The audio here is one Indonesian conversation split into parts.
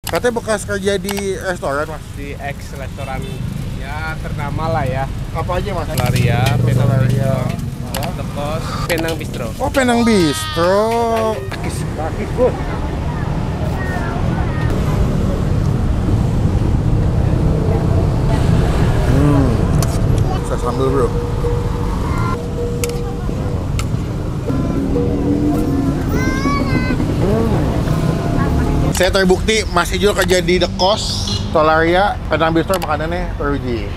Katanya bekas kerja di restoran mas? Di ex-restoran ya ternama lah ya. Apa aja mas? Solaria, Penang Solaria. Bistro, Tekos, Penang Bistro. Oh Penang Bistro. Takis bos. Saya sambil bro. Saya terbukti Mas Ijul kerja di The Kos, Solaria, Penang Bistro makanannya teruji.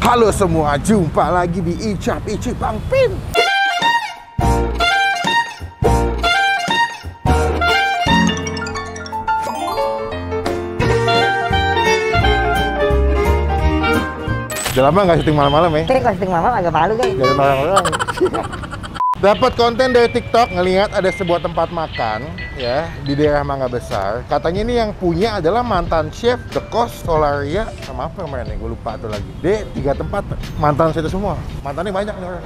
Halo semua, jumpa lagi di Icap Ici Bang Pin. Udah lama nggak syuting malam-malam ya? Kalau syuting malam agak malu guys. Dari orang-orang. Dapat konten dari TikTok, ngelihat ada sebuah tempat makan ya di daerah Mangga Besar. Katanya ini yang punya adalah mantan chef The Kos, Solaria, sama apa kemarin nih? Gue lupa tuh lagi. 3 tempat mantan saya itu semua. Mantannya banyak nih orang.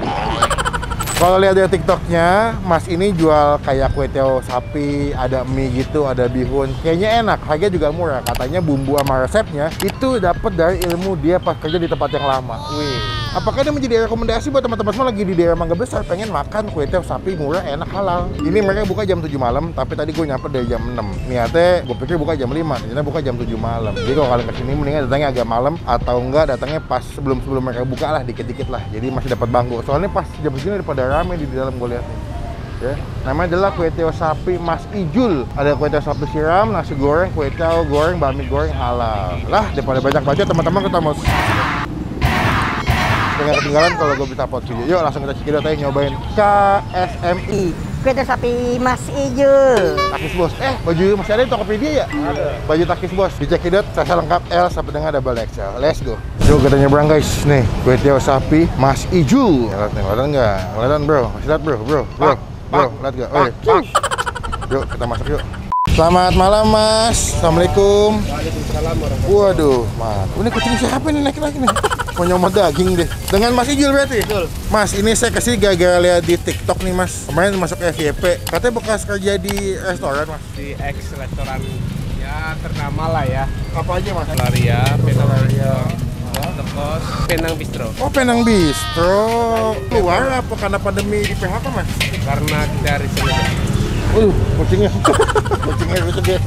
Kalau lihat dari TikToknya, Mas ini jual kayak kue teo sapi, ada mie gitu, ada bihun. Kayaknya enak, harganya juga murah. Katanya bumbu sama resepnya itu dapat dari ilmu dia pas kerja di tempat yang lama. Wih. Apakah ini menjadi rekomendasi buat teman-teman semua lagi di daerah Mangga Besar pengen makan kue teo sapi murah, enak, halal? Ini mereka buka jam 7 malam, tapi tadi gue nyampe dari jam 6. Niatnya gue pikir buka jam 5, ternyata buka jam 7 malam. Jadi kalau kalian kesini mendingan datangnya agak malam atau enggak datangnya pas sebelum mereka buka lah, dikit-dikit lah. Jadi masih dapat bangku. Soalnya pas jam segini pada rame di dalam gue lihat nih. Ya, namanya adalah kue teo sapi Mas Ijul. Ada kue teo sapi siram, nasi goreng, kue teo goreng, bakmi goreng halal. Lah, daripada banyak baca teman-teman kita mau nggak ketinggalan kalau gue bisa upload video. Yuk langsung kita cekidot aja nyobain KSMI. Kue teo sapi Mas Ijul. Takis bos. Baju masih ada di Tokopedia ya? Ada. Baju takis bos. Di cekidot saya lengkap L sampai dengan double XL. Let's go. Yuk kita nyebrang guys. Nih kue teo sapi Mas Ijul. Lihat nih, kelihatan nggak? Kelihatan bro. Masih lihat bro. Bro. Lihat nggak? Oh, yuk kita masuk yuk. Selamat malam mas. Assalamualaikum. Waalaikumsalam warahmatullahi. Waduh, mas. Ini kucing siapa nih naik-naik nih? Mau nyomot daging deh. Dengan Mas Ijul berarti? Betul. Mas, ini saya kesini gara-gara lihat di TikTok nih mas. Kemarin masuk FYP. Katanya bekas kerja di restoran mas. Di ex-restoran ya ternama lah ya. Apa aja mas? Solaria, Penang Solaria. Bistro, Tekos, Penang Bistro. Oh, Penang Bistro. Keluar apa karena pandemi di PHK mas? Karena dari sini. Kucingnya. Kucingnya gitu deh.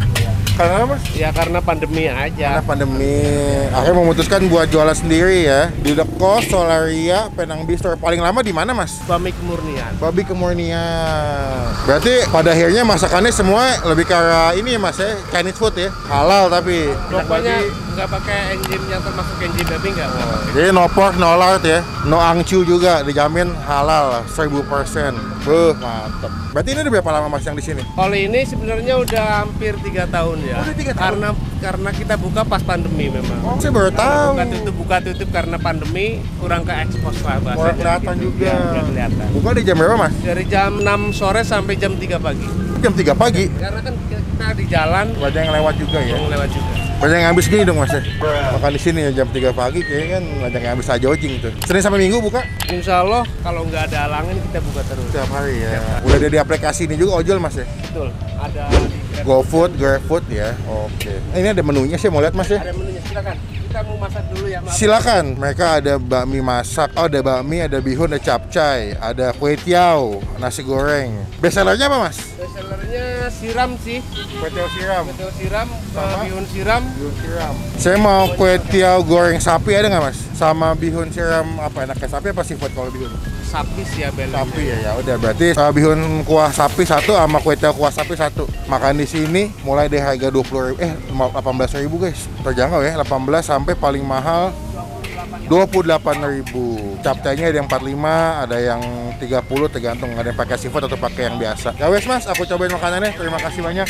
Karena apa mas? Ya karena pandemi aja. Karena pandemi. Akhirnya memutuskan buat jualan sendiri ya. Di The Kos, Solaria, Penang Bistro. Paling lama di mana mas? Bami Kemurnian. Babi Kemurnian. Berarti pada akhirnya masakannya semua lebih ke arah ini ya mas ya, Chinese food ya, halal tapi. Pokoknya nggak pakai engine yang termasuk engine babi nggak. Jadi no pork, no lard ya, no angcu juga, dijamin halal 1000%. Mantap. Berarti ini udah berapa lama mas yang di sini? Kalau ini sebenarnya udah hampir 3 tahun ya. Udah 3 tahun? Karena kita buka pas pandemi memang. Oh, saya baru tahu. Buka tutup karena pandemi kurang ke ekspos lah bahasa. Kurang kelihatan juga. Ya, kurang kelihatan. Buka di jam berapa mas? Dari jam 6 sore sampai jam 3 pagi. Jam 3 pagi. Karena kan kita di jalan Banyak yang lewat juga ya. mau lewat juga. Banyak yang habis gini dong mas ya. Makan di sini ya jam 3 pagi kayaknya kan banyak yang habis sajojing tuh. Senin sampai Minggu buka? Insya Allah kalau nggak ada halangan kita buka terus. Setiap hari ya. Udah ada di aplikasi ini juga ojol mas ya? Betul. Ada di Grab. GoFood, GrabFood ya. Oke. Ini ada menunya sih mau lihat mas ya? Ada menunya, silakan. Kita mau masak dulu ya, Mas. Silakan. Mereka ada bakmi masak. Oh, ada bakmi, ada bihun, ada capcay, ada kue tiao, nasi goreng. Bestsellernya apa mas? Bestsellernya siram sih. Kue tiao siram. Betul siram, Sama? bihun siram. Bihun siram. Saya mau kue tiao goreng sapi ada nggak mas? Sama bihun siram apa enaknya sapi apa seafood kalau bihun? Sapi sih ya belenya. Sapi ya, ya udah berarti bihun kuah sapi 1 sama kue tiao kuah sapi 1. Makan di sini mulai dari harga 20.000 18.000 guys. Terjangkau ya, 18 sampai paling mahal 28.000. Capcaynya ada yang 45, ada yang 30 tergantung, ada yang pakai seafood atau pakai yang biasa. Ya wes mas, aku cobain makanannya. Terima kasih banyak.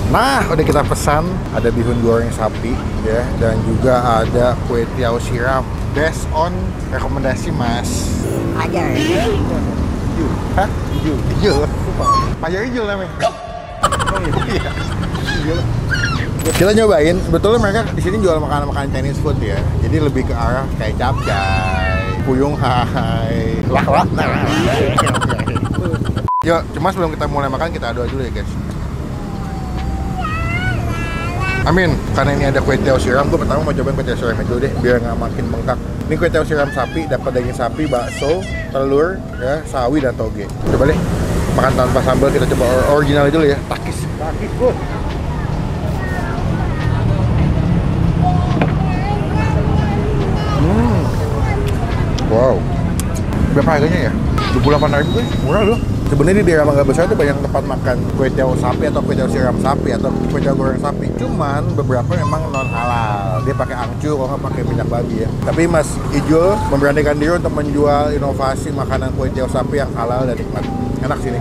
Nah, udah kita pesan, ada bihun goreng sapi ya, dan juga ada kue tiaw siram. Based on rekomendasi Mas Ajar. Hah? Ijul. Pajar Ijul namanya. Oh iya. Ijul. Kita nyobain, sebetulnya mereka di sini jual makanan-makanan Chinese food ya. Jadi lebih ke arah kayak capcay, puyung hai, lah. Yuk, cuma sebelum kita mulai makan kita doa dulu ya guys. Amin, karena ini ada kue tiaw siram, gue pertama mau cobain kue tiaw siram dulu deh, biar nggak makin bengkak. Ini kue tiaw siram sapi, dapat daging sapi, bakso, telur, ya, sawi dan toge. Coba deh, makan tanpa sambal, kita coba original dulu ya. Takis bro. Wow, berapa harganya ya? 28.000 guys, murah loh. Sebenarnya di daerah Mangga Besar itu banyak tempat makan kue tiaw sapi atau kue tiaw siram sapi atau kue tiaw goreng sapi. Cuman beberapa memang non halal. Dia pakai angcu, kalau nggak pakai minyak babi ya. Tapi Mas Ijul memberanikan diri untuk menjual inovasi makanan kue tiaw sapi yang halal dan nikmat. Enak sini.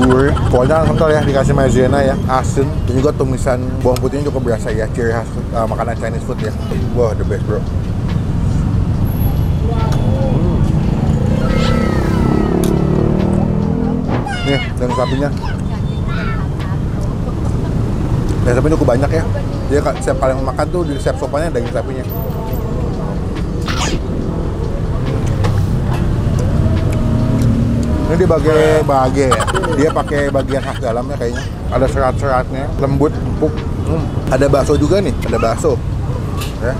Gurih, kuahnya kental ya, dikasih maizena ya, asin, dan juga tumisan bawang putihnya cukup berasa ya, ciri khas makanan Chinese food ya. Wah, the best bro. Nih, daging sapinya. Daging sapinya cukup banyak ya. Jadi setiap kali makan tuh di setiap sopannya daging sapinya. Ini dia bagai ya. Dia pakai bagian khas dalamnya kayaknya. Ada serat-seratnya, lembut, empuk. Ada bakso juga nih, ada bakso. Ya.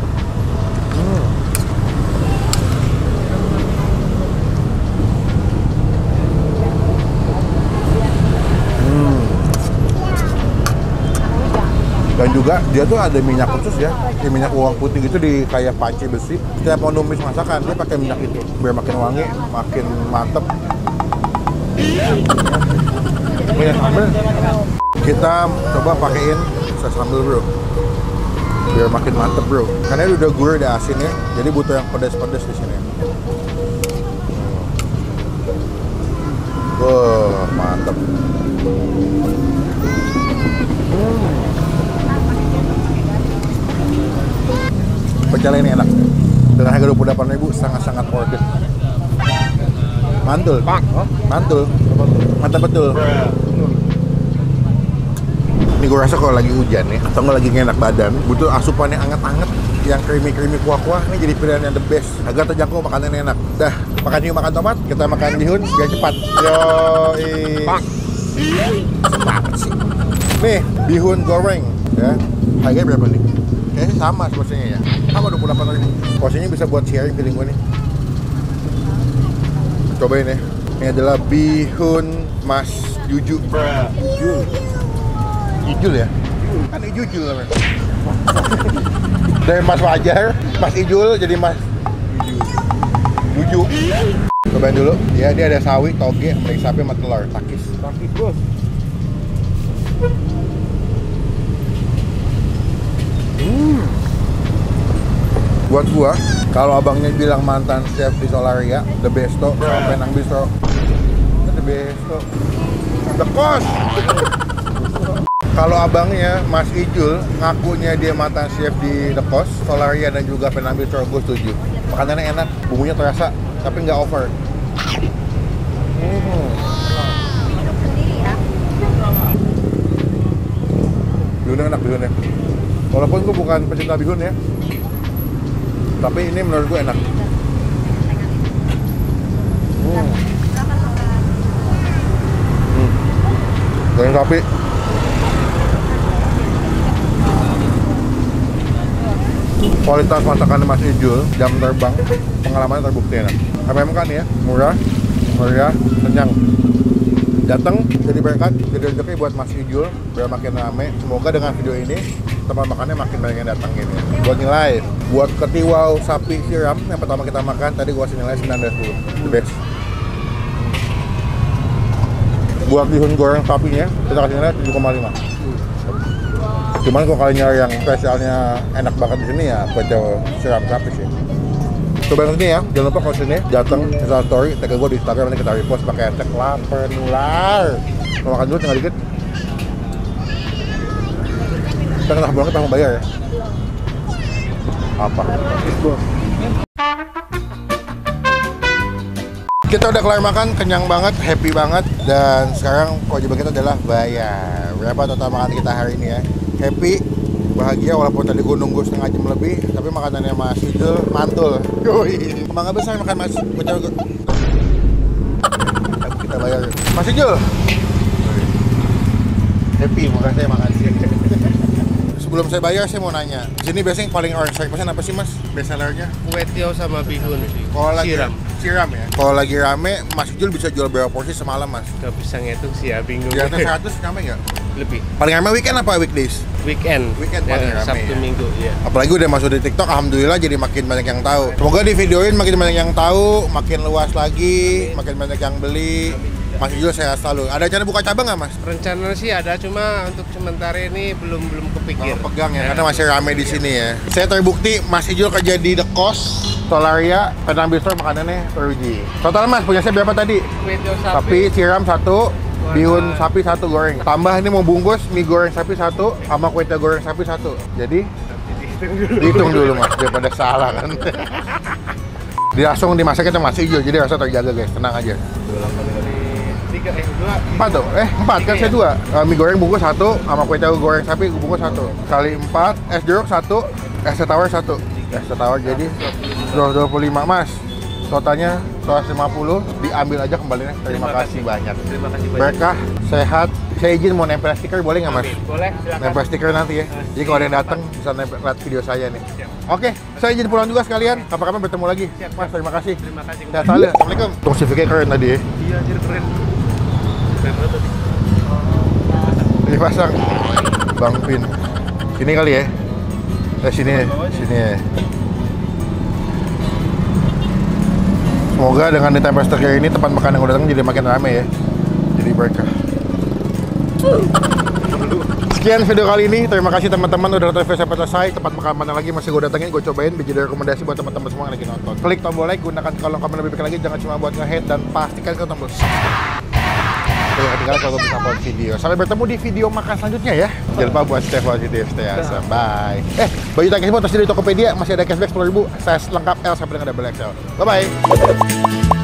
Dan juga dia tuh ada minyak khusus ya, minyak bawang putih gitu di kayak panci besi. Setiap mau numis masakan dia pakai minyak itu biar makin wangi, makin mantep. Minyak sambal kita coba pakein saus sambal bro, biar makin mantep bro. Karena ini udah gurih, udah asin ya, jadi butuh yang pedas-pedas di sini. Wah, mantep. Pecel ini enak. Dengan harga 28.000 sangat-sangat worth it. Mantul. Mantul. Mantap betul. Ini gue rasa kalau lagi hujan nih, atau nggak lagi enak badan, butuh asupan yang anget-anget, yang creamy-creamy kuah-kuah, ini jadi pilihan yang the best. Harga terjangkau, makanannya enak. Dah, makan hiu, makan tomat, kita makan bihun biar cepat. Yoi. Cepat sih. Nih, bihun goreng ya. Harganya berapa nih? Kayaknya sama porsinya ya. Sama 28.000. Porsinya bisa buat sharing feeling gue nih. Cobain ya. Ini adalah bihun Mas Juju. Ijul ya? Kan Ijul namanya. Dari Mas Wajar, Mas Ijul jadi Mas Juju. Cobain dulu. Ya, dia ada sawi, toge, daging sapi sama telur. Takis bos. Buat gua, kalau abangnya bilang mantan chef di Solaria, the besto, Penang Bistro, the besto, the cost. Kalau abangnya Mas Ijul ngakunya dia mantan chef di The Coast, Solaria dan juga Penang Bistro, gue setuju. Makanannya enak, bumbunya terasa, tapi nggak over. Bihunnya enak, bihunnya. Walaupun gue bukan pecinta bihun ya, tapi ini menurut gue enak. Daging sapi. Kualitas masakan Mas Ijul, jam terbang, pengalamannya terbukti enak. MMK nih ya, murah, meriah, kenyang. Datang jadi berkat, jadi rezeki buat Mas Ijul, biar makin rame. Semoga dengan video ini tempat makannya makin banyak yang datang gini. Buat nilai, buat ketiwau sapi siram yang pertama kita makan, tadi gua kasih nilai 9/10. The best. Buat bihun goreng sapinya, kita kasih nilai 7,5. Cuman kalau kalian nyari yang spesialnya enak banget di sini ya kue siram sapi sih. Coba yang ini ya, jangan lupa kalau sini datang Instagram story, tag gue di Instagram, nanti kita repost pakai hashtag lapar nular. Mau makan dulu tinggal dikit. Kita kena banget sama bayar ya. Apa? Kita udah kelar makan, kenyang banget, happy banget, dan sekarang kewajiban kita adalah bayar. Berapa total makan kita hari ini ya? Happy, bahagia walaupun tadi gue nunggu setengah jam lebih, tapi makanannya Mas Ijul mantul. Yoi. Mangga besar makan Mas. Kita bayar. Mas Ijul. Happy, makasih makasih. Sebelum saya bayar, saya mau nanya. Di sini biasanya yang paling orang sering pesan apa sih Mas? Best sellernya? Kue tiaw sama bihun sih. Kalau lagi Siram. Siram ya? Kalau lagi rame, Mas Ijul bisa jual berapa porsi semalam Mas? Gak bisa ngitung sih ya, bingung. Di atas 100 rame nggak? Lebih. Paling rame weekend apa weekdays? Weekend. Weekend paling Ya, rame Sabtu ya. Minggu ya. Apalagi udah masuk di TikTok, alhamdulillah jadi makin banyak yang tahu. Semoga di videoin makin banyak yang tahu, makin luas lagi, makin banyak yang beli. Mas Ijul sehat selalu. Ada rencana buka cabang nggak Mas? Rencana sih ada, cuma untuk sementara ini belum kepikir. Oh, pegang ya, karena masih rame di sini ya. Saya terbukti Mas Ijul kerja di The Kos, Solaria, Penang Bistro, makanannya teruji. Total Mas, punya saya berapa tadi? Kue tiaw Sapi siram 1, bihun sapi 1 goreng. Tambah ini mau bungkus mie goreng sapi 1 sama kue tiaw goreng sapi 1. Jadi hitung dulu Mas, daripada salah kan. Langsung dimasak kita Mas Ijul, jadi rasa terjaga guys, tenang aja. 4 tuh, 4 kan saya 2. Mie goreng bungkus 1 sama kue tiaw goreng sapi bungkus 1. Kali 4, es jeruk 1, es teh tawar 1. Es teh tawar jadi 225 Mas. Totalnya 150, diambil aja kembalinya. Terima kasih banyak. Terima kasih banyak. Berkah, sehat. Saya izin mau nempel stiker boleh nggak Mas? Boleh, silakan. Nempel stiker nanti ya. Jadi kalau ada yang datang bisa nempel lihat video saya nih. Oke, saya izin pulang juga sekalian. Kapan-kapan bertemu lagi. Mas, terima kasih. Terima kasih. Sehat selalu. Assalamualaikum. Tong CV-nya keren tadi ya. Iya, jadi keren. Keren banget tadi. Dipasang Bang Pin. Sini kali ya. Sini ya. Sini ya. Semoga dengan ditempel stiker ini tempat makan yang udah datang jadi makin rame ya. Jadi berkah. Sekian video kali ini. Terima kasih teman-teman udah nonton video sampai selesai. Tempat makan mana lagi masih gue datengin, gue cobain, jadi rekomendasi buat teman-teman semua yang lagi nonton. Klik tombol like, gunakan kolom komen lebih baik lagi, jangan cuma buat nge-hate, dan pastikan ke tombol subscribe. Jangan ketinggalan kalau bisa upload video. Sampai bertemu di video makan selanjutnya ya. Jangan lupa buat stay positif, stay awesome. Bye. Baju tak cashback tersedia di Tokopedia, masih ada cashback 10.000. Size lengkap L sampai dengan double XL. Bye bye.